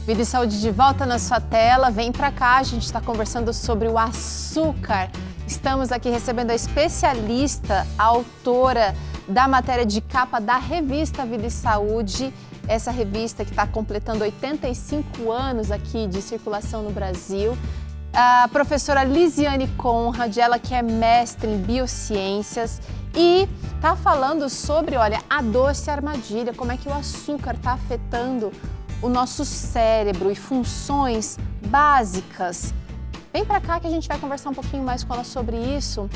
Vida e Saúde de volta na sua tela. Vem pra cá, a gente está conversando sobre o açúcar. Estamos aqui recebendo a especialista, a autora da matéria de capa da revista Vida e Saúde. Essa revista que está completando 85 anos aqui de circulação no Brasil. A professora Lisiane Conrad, ela que é mestre em biociências e está falando sobre, olha, a doce armadilha, como é que o açúcar está afetando o nosso cérebro e funções básicas. Vem para cá que a gente vai conversar um pouquinho mais com ela sobre isso.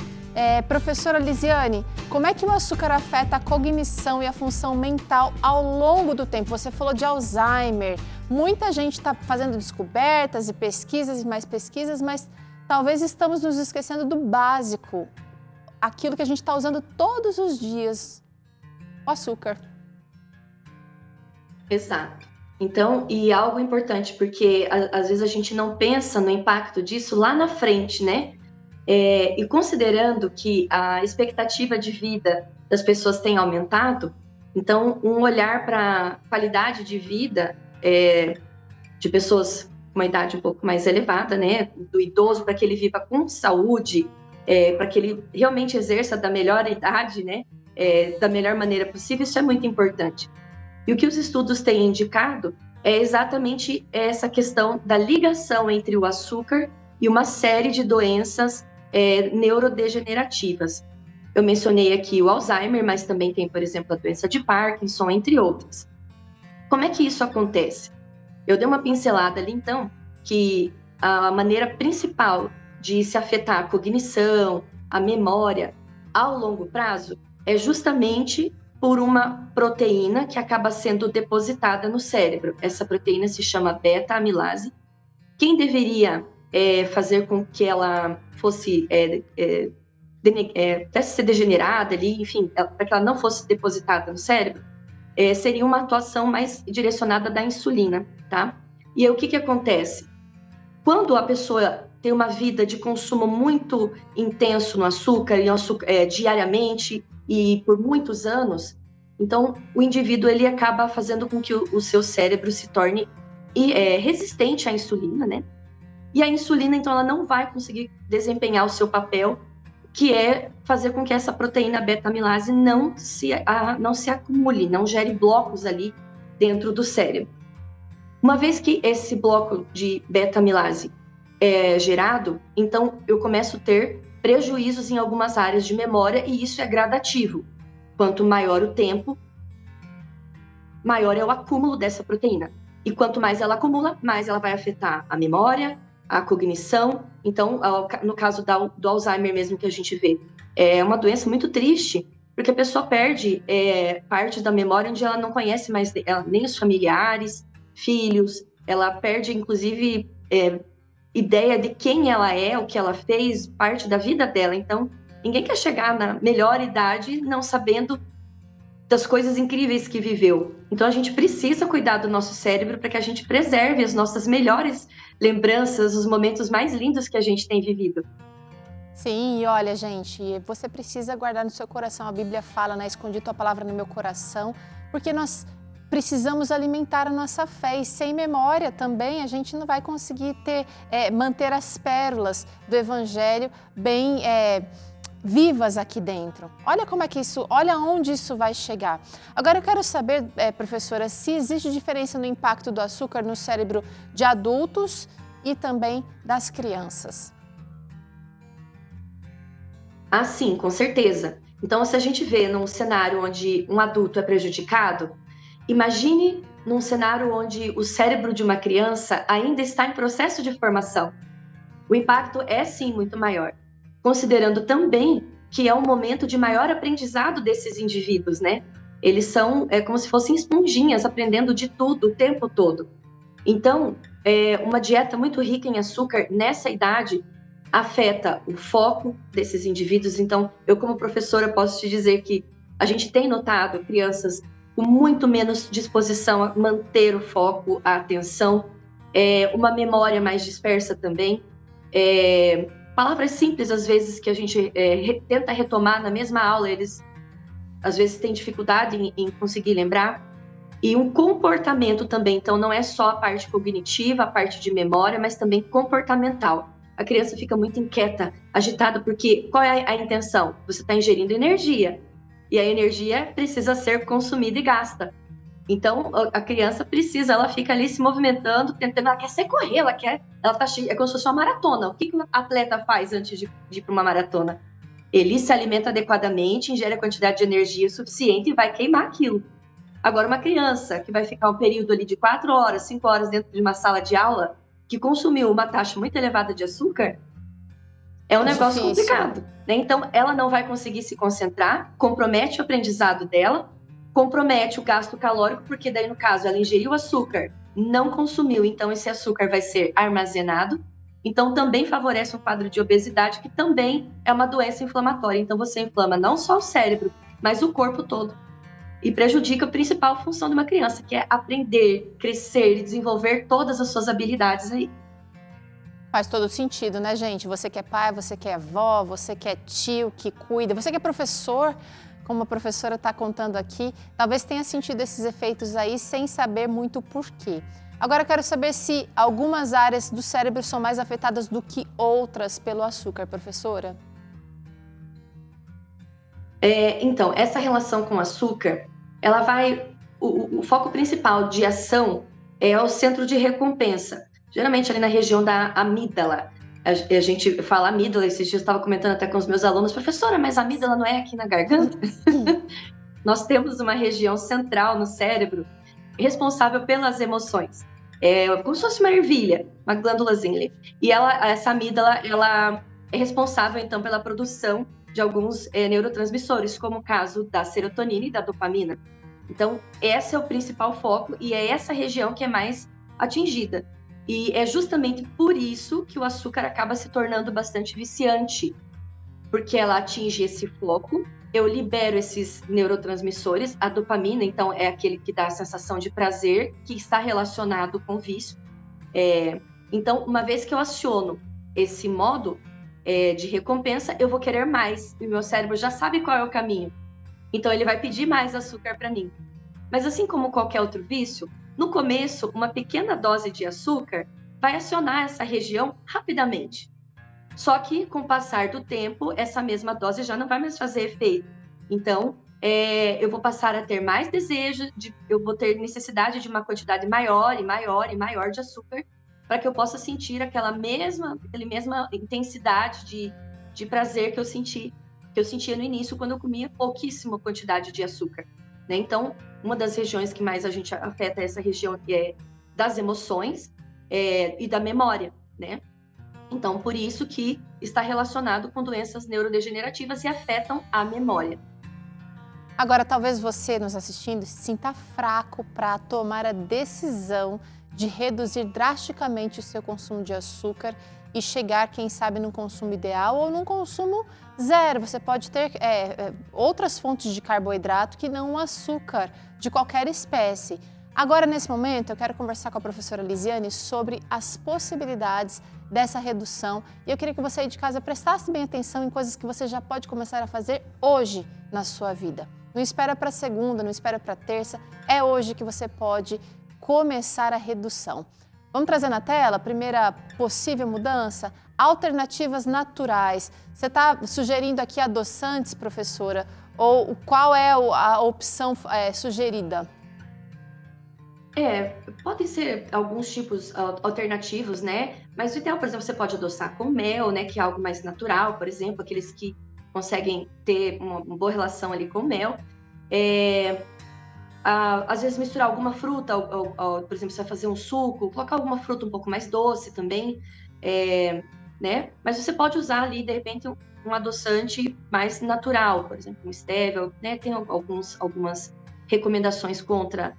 Professora Lisiane, como é que o açúcar afeta a cognição e a função mental ao longo do tempo? Você falou de Alzheimer, muita gente está fazendo descobertas e pesquisas e mais pesquisas, mas talvez estamos nos esquecendo do básico, aquilo que a gente está usando todos os dias, o açúcar. Exato. Então, e algo importante, porque às vezes a gente não pensa no impacto disso lá na frente, né? E considerando que a expectativa de vida das pessoas tem aumentado, então um olhar para a qualidade de vida de pessoas com uma idade um pouco mais elevada, né? Do idoso, para que ele viva com saúde, para que ele realmente exerça da melhor idade, né? Da melhor maneira possível, isso é muito importante. E o que os estudos têm indicado é exatamente essa questão da ligação entre o açúcar e uma série de doenças neurodegenerativas. Eu mencionei aqui o Alzheimer, mas também tem, por exemplo, a doença de Parkinson, entre outras. Como é que isso acontece? Eu dei uma pincelada ali, então, que a maneira principal de se afetar a cognição, a memória, ao longo prazo, é justamente por uma proteína que acaba sendo depositada no cérebro. Essa proteína se chama beta-amilase. Quem deveria fazer com que ela fosse ser degenerada ali, enfim, para que ela não fosse depositada no cérebro, seria uma atuação mais direcionada da insulina, tá? E aí, o que acontece? Quando a pessoa tem uma vida de consumo muito intenso no açúcar, diariamente e por muitos anos, então o indivíduo ele acaba fazendo com que o seu cérebro se torne resistente à insulina, né? E a insulina, então, ela não vai conseguir desempenhar o seu papel, que é fazer com que essa proteína beta-amilase não se acumule, não gere blocos ali dentro do cérebro. Uma vez que esse bloco de beta-amilase é gerado, então eu começo a ter prejuízos em algumas áreas de memória e isso é gradativo. Quanto maior o tempo, maior é o acúmulo dessa proteína. E quanto mais ela acumula, mais ela vai afetar a memória, a cognição. Então, no caso do Alzheimer mesmo que a gente vê, é uma doença muito triste, porque a pessoa perde parte da memória onde ela não conhece mais nem os familiares, filhos, ela perde, inclusive, ideia de quem ela é, o que ela fez, parte da vida dela. Então, ninguém quer chegar na melhor idade não sabendo das coisas incríveis que viveu. Então, a gente precisa cuidar do nosso cérebro para que a gente preserve as nossas melhores lembranças, os momentos mais lindos que a gente tem vivido. Sim, e olha, gente, você precisa guardar no seu coração. A Bíblia fala, né? Escondi tua palavra no meu coração, porque nós precisamos alimentar a nossa fé e sem memória também a gente não vai conseguir manter as pérolas do Evangelho bem vivas aqui dentro. Olha como é que olha onde isso vai chegar. Agora eu quero saber, professora, se existe diferença no impacto do açúcar no cérebro de adultos e também das crianças. Ah, sim, com certeza. Então, se a gente vê num cenário onde um adulto é prejudicado, imagine num cenário onde o cérebro de uma criança ainda está em processo de formação. O impacto é, sim, muito maior. Considerando também que é um momento de maior aprendizado desses indivíduos, né? Eles são como se fossem esponjinhas, aprendendo de tudo o tempo todo. Então, uma dieta muito rica em açúcar nessa idade afeta o foco desses indivíduos. Então, eu como professora posso te dizer que a gente tem notado crianças com muito menos disposição a manter o foco, a atenção, uma memória mais dispersa também, palavras simples, às vezes, que a gente tenta retomar na mesma aula, eles, às vezes, têm dificuldade em conseguir lembrar. e um comportamento também. Então, não é só a parte cognitiva, a parte de memória, mas também comportamental. A criança fica muito inquieta, agitada, porque qual é a intenção? Você está ingerindo energia, e a energia precisa ser consumida e gasta. Então, a criança precisa, ela fica ali se movimentando, tentando, ela quer ser correr, ela tá cheia, é como se fosse uma maratona. O que o atleta faz antes de ir para uma maratona? Ele se alimenta adequadamente, ingere a quantidade de energia suficiente e vai queimar aquilo. Agora, uma criança que vai ficar um período ali de 4 horas, 5 horas dentro de uma sala de aula, que consumiu uma taxa muito elevada de açúcar, é um negócio complicado, né? Então, ela não vai conseguir se concentrar, compromete o aprendizado dela, compromete o gasto calórico, porque daí, no caso, ela ingeriu açúcar, não consumiu, então esse açúcar vai ser armazenado, então também favorece um quadro de obesidade, que também é uma doença inflamatória. Então, você inflama não só o cérebro, mas o corpo todo. E prejudica a principal função de uma criança, que é aprender, crescer e desenvolver todas as suas habilidades aí. Faz todo sentido, né, gente? Você que é pai, você que é avó, você que é tio, que cuida, você que é professor, como a professora está contando aqui, talvez tenha sentido esses efeitos aí sem saber muito o porquê. Agora eu quero saber se algumas áreas do cérebro são mais afetadas do que outras pelo açúcar, professora. Então, essa relação com o açúcar, ela vai... O foco principal de ação é o centro de recompensa, geralmente ali na região da amígdala. A gente fala amígdala, esses dias eu estava comentando até com os meus alunos, professora, mas a amígdala não é aqui na garganta? Nós temos uma região central no cérebro responsável pelas emoções. Como se fosse uma ervilha, uma glândulazinha ali. E essa amígdala, ela é responsável, então, pela produção de alguns neurotransmissores, como o caso da serotonina e da dopamina. Então, esse é o principal foco e é essa região que é mais atingida. E é justamente por isso que o açúcar acaba se tornando bastante viciante, porque ela atinge esse foco, eu libero esses neurotransmissores, a dopamina, então, é aquele que dá a sensação de prazer, que está relacionado com o vício. Então, uma vez que eu aciono esse modo de recompensa, eu vou querer mais, e o meu cérebro já sabe qual é o caminho. Então, ele vai pedir mais açúcar para mim. Mas assim como qualquer outro vício, no começo, uma pequena dose de açúcar vai acionar essa região rapidamente. Só que, com o passar do tempo, essa mesma dose já não vai mais fazer efeito. Então, eu vou passar a ter mais desejo, eu vou ter necessidade de uma quantidade maior e maior e maior de açúcar para que eu possa sentir aquela mesma intensidade de prazer que eu sentia no início quando eu comia pouquíssima quantidade de açúcar. Né? Então, uma das regiões que mais a gente afeta é essa região das emoções e da memória, né? Então, por isso que está relacionado com doenças neurodegenerativas e afetam a memória. Agora, talvez você nos assistindo se sinta fraco para tomar a decisão de reduzir drasticamente o seu consumo de açúcar e chegar, quem sabe, num consumo ideal ou num consumo zero. Você pode ter outras fontes de carboidrato que não o açúcar, de qualquer espécie. Agora, nesse momento, eu quero conversar com a professora Lisiane sobre as possibilidades dessa redução. E eu queria que você aí de casa prestasse bem atenção em coisas que você já pode começar a fazer hoje na sua vida. Não espera para segunda, não espera para terça. É hoje que você pode começar a redução. Vamos trazer na tela a primeira possível mudança? Alternativas naturais. Você está sugerindo aqui adoçantes, professora? Ou qual é a opção sugerida? Podem ser alguns tipos alternativos, né? Mas o ideal, por exemplo, você pode adoçar com mel, né? Que é algo mais natural, por exemplo, aqueles que conseguem ter uma boa relação ali com o mel. Às vezes misturar alguma fruta, por exemplo, você vai fazer um suco, colocar alguma fruta um pouco mais doce também, né? Mas você pode usar ali, de repente, um adoçante mais natural, por exemplo, um stevia, né? Tem algumas recomendações contra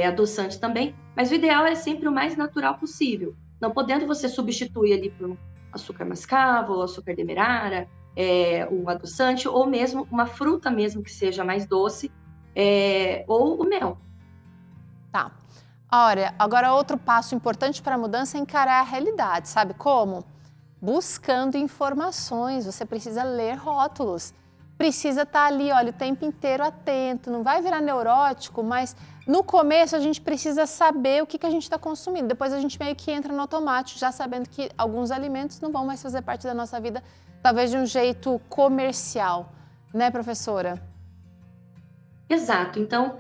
adoçante também, mas o ideal é sempre o mais natural possível. Não podendo, você substituir ali por um açúcar mascavo, açúcar demerara, um adoçante, ou mesmo uma fruta mesmo que seja mais doce, ou o mel. Tá. Olha, agora outro passo importante para a mudança é encarar a realidade, sabe como? Buscando informações, você precisa ler rótulos. precisa estar ali, olha, o tempo inteiro atento, não vai virar neurótico, mas no começo a gente precisa saber o que a gente está consumindo. Depois a gente meio que entra no automático, já sabendo que alguns alimentos não vão mais fazer parte da nossa vida, talvez de um jeito comercial, né, professora? Exato. Então,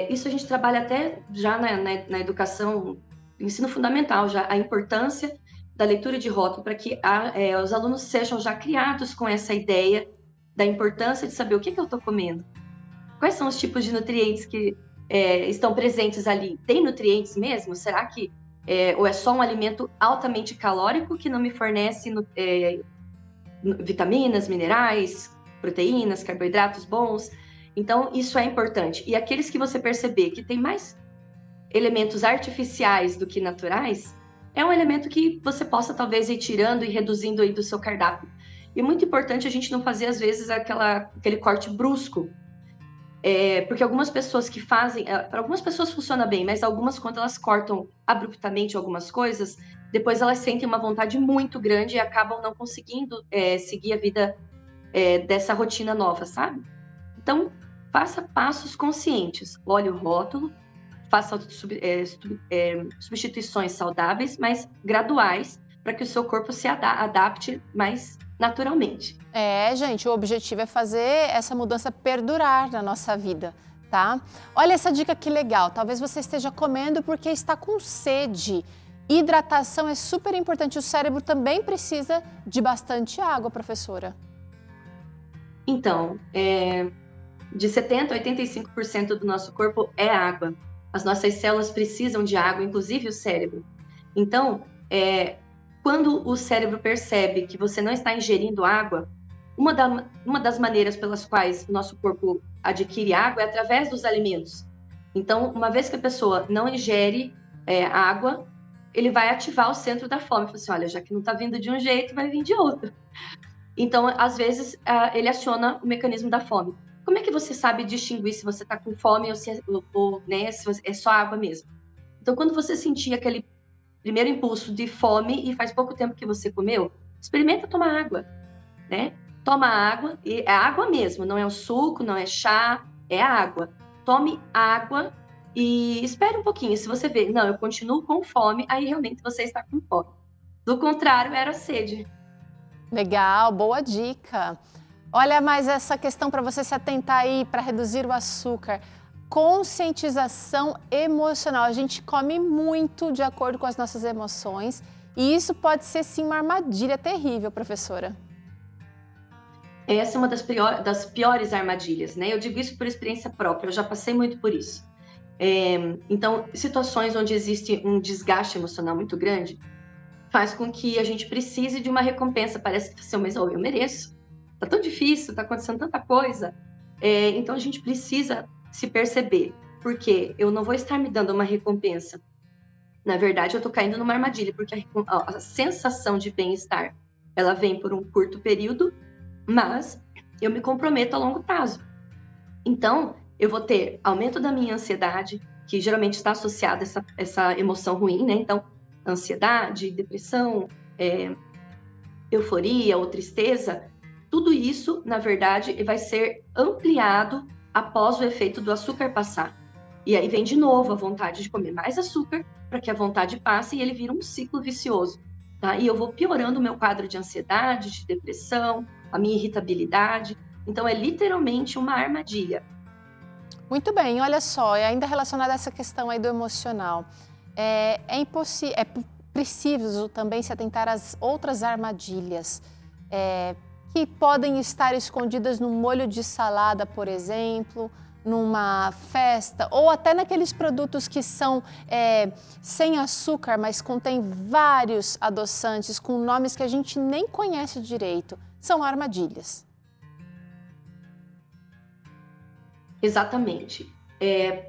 isso a gente trabalha até já na educação, ensino fundamental, já a importância da leitura de rótulo para que os alunos sejam já criados com essa ideia da importância de saber o que eu estou comendo, quais são os tipos de nutrientes que estão presentes ali. Tem nutrientes mesmo? Será que ou é só um alimento altamente calórico que não me fornece vitaminas, minerais, proteínas, carboidratos bons? Então, isso é importante. E aqueles que você perceber que tem mais elementos artificiais do que naturais, é um elemento que você possa talvez ir tirando e reduzindo aí do seu cardápio. E é muito importante a gente não fazer, às vezes, aquele corte brusco. Porque algumas pessoas que fazem... Para algumas pessoas funciona bem, mas algumas, quando elas cortam abruptamente algumas coisas, depois elas sentem uma vontade muito grande e acabam não conseguindo seguir a vida dessa rotina nova, sabe? Então, faça passos conscientes. Olhe o rótulo, faça substituições saudáveis, mas graduais, para que o seu corpo se adapte mais naturalmente. Gente, o objetivo é fazer essa mudança perdurar na nossa vida, tá? Olha essa dica que legal, talvez você esteja comendo porque está com sede. Hidratação é super importante, o cérebro também precisa de bastante água, professora. Então, de 70% a 85% do nosso corpo é água. As nossas células precisam de água, inclusive o cérebro. Então, quando o cérebro percebe que você não está ingerindo água, uma das maneiras pelas quais o nosso corpo adquire água é através dos alimentos. Então, uma vez que a pessoa não ingere água, ele vai ativar o centro da fome. Fala assim, olha, já que não está vindo de um jeito, vai vir de outro. Então, às vezes, ele aciona o mecanismo da fome. Como é que você sabe distinguir se você está com fome ou se é só água mesmo? Então, quando você sentir aquele primeiro impulso de fome e faz pouco tempo que você comeu, experimenta tomar água, né? Toma água, e é água mesmo, não é o suco, não é chá, é água. Tome água e espere um pouquinho. Se você vê, não, eu continuo com fome, aí realmente você está com fome. Do contrário, era sede. Legal, boa dica. Olha, mais essa questão para você se atentar aí, para reduzir o açúcar. Conscientização emocional. A gente come muito de acordo com as nossas emoções e isso pode ser, sim, uma armadilha terrível, professora. Essa é uma das piores armadilhas, né? Eu digo isso por experiência própria, eu já passei muito por isso. Então, situações onde existe um desgaste emocional muito grande faz com que a gente precise de uma recompensa. Parece que assim, mas eu mereço. Tá tão difícil, tá acontecendo tanta coisa. Então, a gente precisa se perceber, porque eu não vou estar me dando uma recompensa. Na verdade, eu tô caindo numa armadilha, porque a sensação de bem-estar, ela vem por um curto período, mas eu me comprometo a longo prazo. Então, eu vou ter aumento da minha ansiedade, que geralmente está associada a essa emoção ruim, né? Então, ansiedade, depressão, euforia ou tristeza, tudo isso, na verdade, vai ser ampliado após o efeito do açúcar passar. E aí vem de novo a vontade de comer mais açúcar para que a vontade passe e ele vira um ciclo vicioso. Tá? E eu vou piorando o meu quadro de ansiedade, de depressão, a minha irritabilidade. Então, é literalmente uma armadilha. Muito bem, olha só, ainda relacionada a essa questão aí do emocional, é preciso também se atentar às outras armadilhas que podem estar escondidas no molho de salada, por exemplo, numa festa, ou até naqueles produtos que são sem açúcar, mas contêm vários adoçantes com nomes que a gente nem conhece direito. São armadilhas. Exatamente.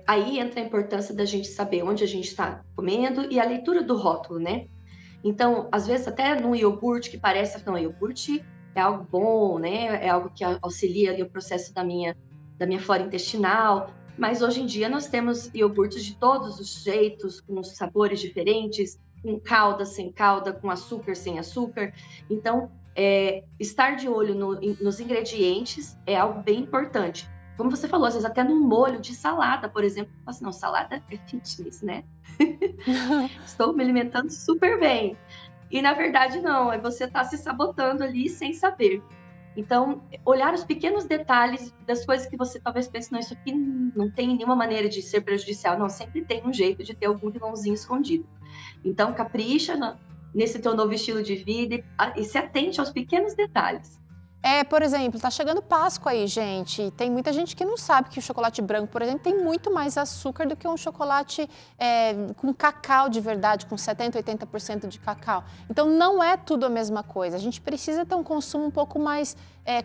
Aí entra a importância da gente saber onde a gente está comendo e a leitura do rótulo, né? Então, às vezes até num iogurte que parece, não, iogurte é algo bom, né? É algo que auxilia ali o processo da minha flora intestinal. Mas hoje em dia nós temos iogurtes de todos os jeitos, com sabores diferentes, com calda, sem calda, com açúcar, sem açúcar. Então, estar de olho nos ingredientes é algo bem importante. Como você falou, às vezes até num molho de salada, por exemplo, eu falo assim, não, salada é fitness, né? Estou me alimentando super bem. E na verdade não, é você estar se sabotando ali sem saber. Então, olhar os pequenos detalhes das coisas que você talvez pense, não, isso aqui não tem nenhuma maneira de ser prejudicial. Não, sempre tem um jeito de ter algum vilãozinho escondido. Então, capricha nesse teu novo estilo de vida e se atente aos pequenos detalhes. Por exemplo, tá chegando Páscoa aí, gente. Tem muita gente que não sabe que o chocolate branco, por exemplo, tem muito mais açúcar do que um chocolate com cacau de verdade, com 70%, 80% de cacau. Então, não é tudo a mesma coisa. A gente precisa ter um consumo um pouco mais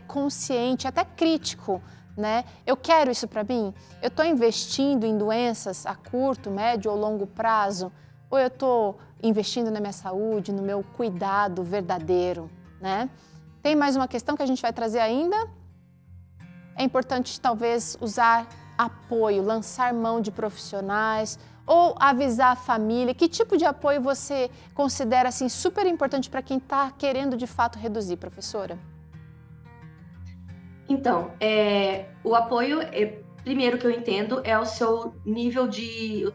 consciente, até crítico, né? Eu quero isso para mim? Eu estou investindo em doenças a curto, médio ou longo prazo? Ou eu estou investindo na minha saúde, no meu cuidado verdadeiro, né? Tem mais uma questão que a gente vai trazer ainda? É importante talvez usar apoio, lançar mão de profissionais ou avisar a família. Que tipo de apoio você considera assim super importante para quem está querendo de fato reduzir, professora? Então, o apoio, primeiro que eu entendo, é o seu nível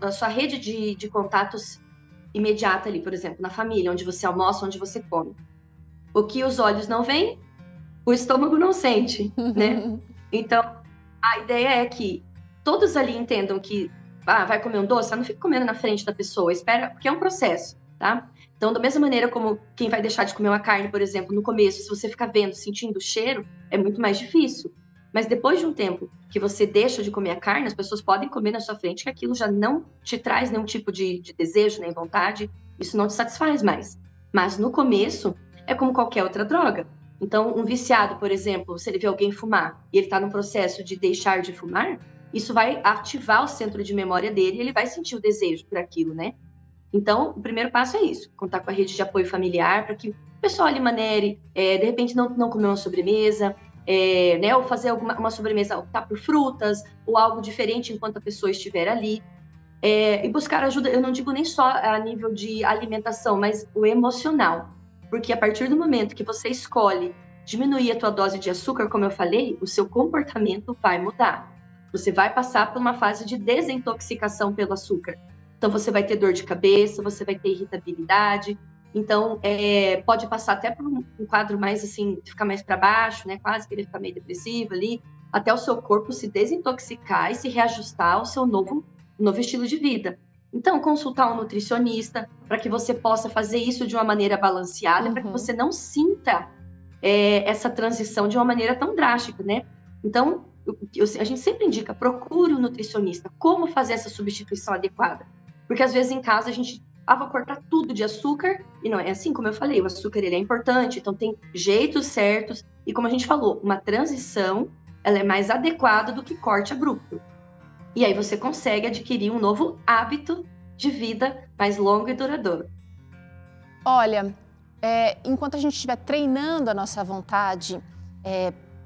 a sua rede de contatos imediata ali, por exemplo, na família, onde você almoça, onde você come. O que os olhos não veem, o estômago não sente, né? Então, a ideia é que todos ali entendam que vai comer um doce, não fica comendo na frente da pessoa, espera, porque é um processo, tá? Então, da mesma maneira como quem vai deixar de comer uma carne, por exemplo, no começo, se você ficar vendo, sentindo o cheiro, é muito mais difícil. Mas depois de um tempo que você deixa de comer a carne, as pessoas podem comer na sua frente que aquilo já não te traz nenhum tipo de desejo, nem vontade, isso não te satisfaz mais. Mas no começo, é como qualquer outra droga. Então, um viciado, por exemplo, se ele vê alguém fumar e ele está no processo de deixar de fumar, isso vai ativar o centro de memória dele e ele vai sentir o desejo por aquilo, né? Então, o primeiro passo é isso, contar com a rede de apoio familiar para que o pessoal ali manere, de repente não comer uma sobremesa, né, ou fazer uma sobremesa, optar por frutas ou algo diferente enquanto a pessoa estiver ali. E buscar ajuda, eu não digo nem só a nível de alimentação, mas o emocional. Porque a partir do momento que você escolhe diminuir a tua dose de açúcar, como eu falei, o seu comportamento vai mudar. Você vai passar por uma fase de desintoxicação pelo açúcar. Então, você vai ter dor de cabeça, você vai ter irritabilidade. Então, pode passar até por um quadro mais assim, ficar mais para baixo, né? Quase querer ficar meio depressivo ali, até o seu corpo se desintoxicar e se reajustar ao seu novo estilo de vida. Então, consultar um nutricionista para que você possa fazer isso de uma maneira balanceada, para que você não sinta essa transição de uma maneira tão drástica, né? Então, a gente sempre indica, procure um nutricionista, como fazer essa substituição adequada. Porque às vezes em casa a gente vou cortar tudo de açúcar, e não é assim, como eu falei, o açúcar ele é importante, então tem jeitos certos, e como a gente falou, uma transição ela é mais adequada do que corte abrupto. E aí você consegue adquirir um novo hábito de vida mais longo e duradouro. Olha, enquanto a gente estiver treinando a nossa vontade,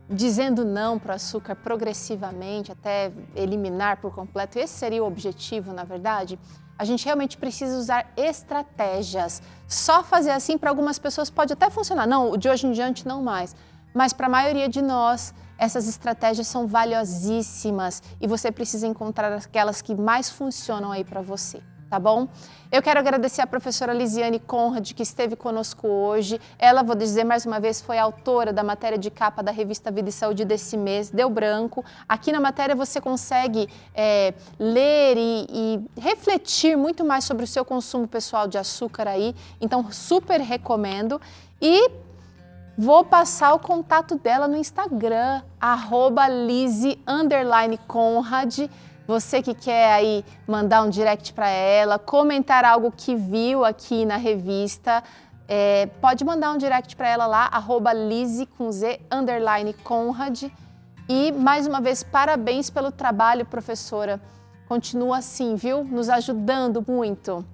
dizendo não para o açúcar progressivamente, até eliminar por completo, esse seria o objetivo, na verdade, a gente realmente precisa usar estratégias. Só fazer assim para algumas pessoas pode até funcionar, não, de hoje em diante não mais, mas para a maioria de nós, essas estratégias são valiosíssimas e você precisa encontrar aquelas que mais funcionam aí para você, tá bom? Eu quero agradecer a professora Lisiane Conrad, que esteve conosco hoje. Ela, vou dizer mais uma vez, foi autora da matéria de capa da revista Vida e Saúde desse mês, Deu Branco. Aqui na matéria você consegue ler e refletir muito mais sobre o seu consumo pessoal de açúcar aí, então super recomendo. E vou passar o contato dela no Instagram, @Lise_Conrad. Você que quer aí mandar um direct para ela, comentar algo que viu aqui na revista, pode mandar um direct para ela lá, @Lise_Conrad. E mais uma vez, parabéns pelo trabalho, professora. Continua assim, viu? Nos ajudando muito.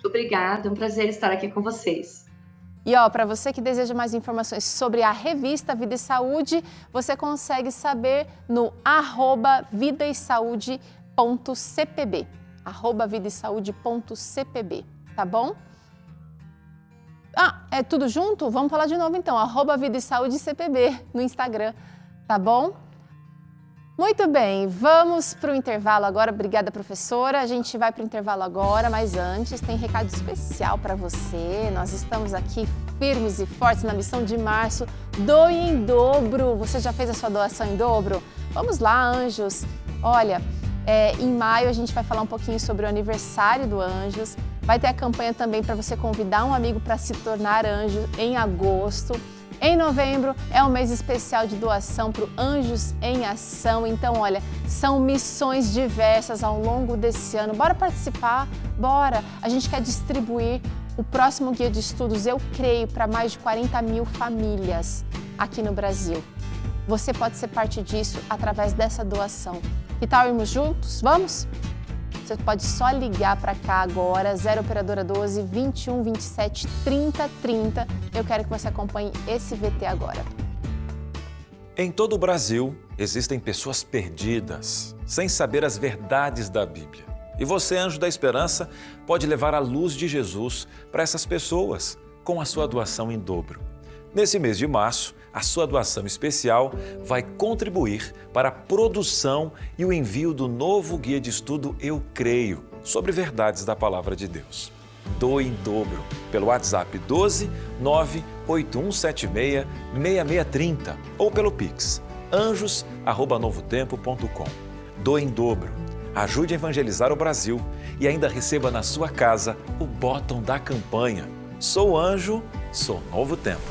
Obrigada, é um prazer estar aqui com vocês. E para você que deseja mais informações sobre a revista Vida e Saúde, você consegue saber no @vidaesaude.cpb, @vidaesaude.cpb, tá bom? Ah, é tudo junto? Vamos falar de novo então, @Vida e Saúde CPB no Instagram, tá bom? Muito bem, vamos para o intervalo agora. Obrigada, professora. A gente vai para o intervalo agora, mas antes tem recado especial para você. Nós estamos aqui firmes e fortes na missão de março. Doe em dobro. Você já fez a sua doação em dobro? Vamos lá, Anjos. Olha, em maio a gente vai falar um pouquinho sobre o aniversário do Anjos. Vai ter a campanha também para você convidar um amigo para se tornar anjo em agosto. Em novembro é um mês especial de doação para o Anjos em Ação. Então, olha, são missões diversas ao longo desse ano. Bora participar? Bora! A gente quer distribuir o próximo guia de estudos, Eu Creio, para mais de 40 mil famílias aqui no Brasil. Você pode ser parte disso através dessa doação. Que tal irmos juntos? Vamos? Você pode só ligar para cá agora, 0 Operadora 12 21 27 30 30. Eu quero que você acompanhe esse VT agora. Em todo o Brasil, existem pessoas perdidas, sem saber as verdades da Bíblia. E você, Anjo da Esperança, pode levar a luz de Jesus para essas pessoas com a sua doação em dobro. Nesse mês de março, a sua doação especial vai contribuir para a produção e o envio do novo guia de estudo Eu Creio, sobre verdades da Palavra de Deus. Doe em dobro pelo WhatsApp 12 98176 6630 ou pelo Pix anjos@novotempo.com. Doe em dobro, ajude a evangelizar o Brasil e ainda receba na sua casa o botão da campanha. Sou Anjo, sou Novo Tempo.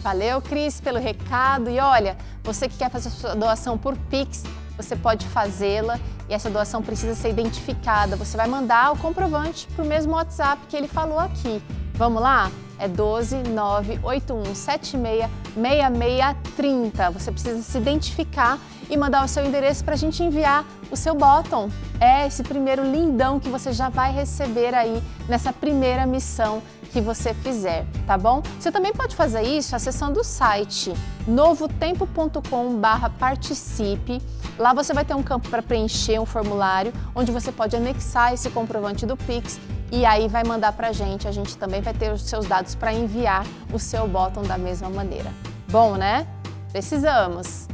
Valeu, Cris, pelo recado. E olha, você que quer fazer a sua doação por Pix, você pode fazê-la e essa doação precisa ser identificada. Você vai mandar o comprovante para o mesmo WhatsApp que ele falou aqui. Vamos lá? É 12 98176 6630. Você precisa se identificar e mandar o seu endereço para a gente enviar o seu bottom. É esse primeiro lindão que você já vai receber aí nessa primeira missão que você fizer, tá bom? Você também pode fazer isso acessando o site novotempo.com/participe. Lá você vai ter um campo para preencher um formulário, onde você pode anexar esse comprovante do Pix e aí vai mandar pra gente. A gente também vai ter os seus dados para enviar o seu bottom da mesma maneira. Bom, né? Precisamos.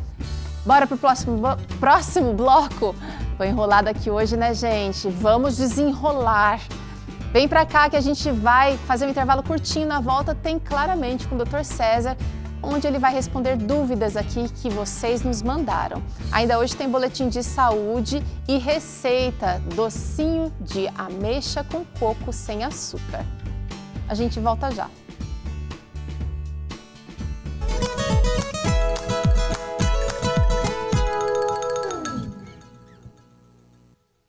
Bora pro próximo bloco? Tô enrolada aqui hoje, né, gente? Vamos desenrolar. Vem pra cá que a gente vai fazer um intervalo curtinho. Na volta tem Claramente com o Dr. César, onde ele vai responder dúvidas aqui que vocês nos mandaram. Ainda hoje tem boletim de saúde e receita, docinho de ameixa com coco sem açúcar. A gente volta já.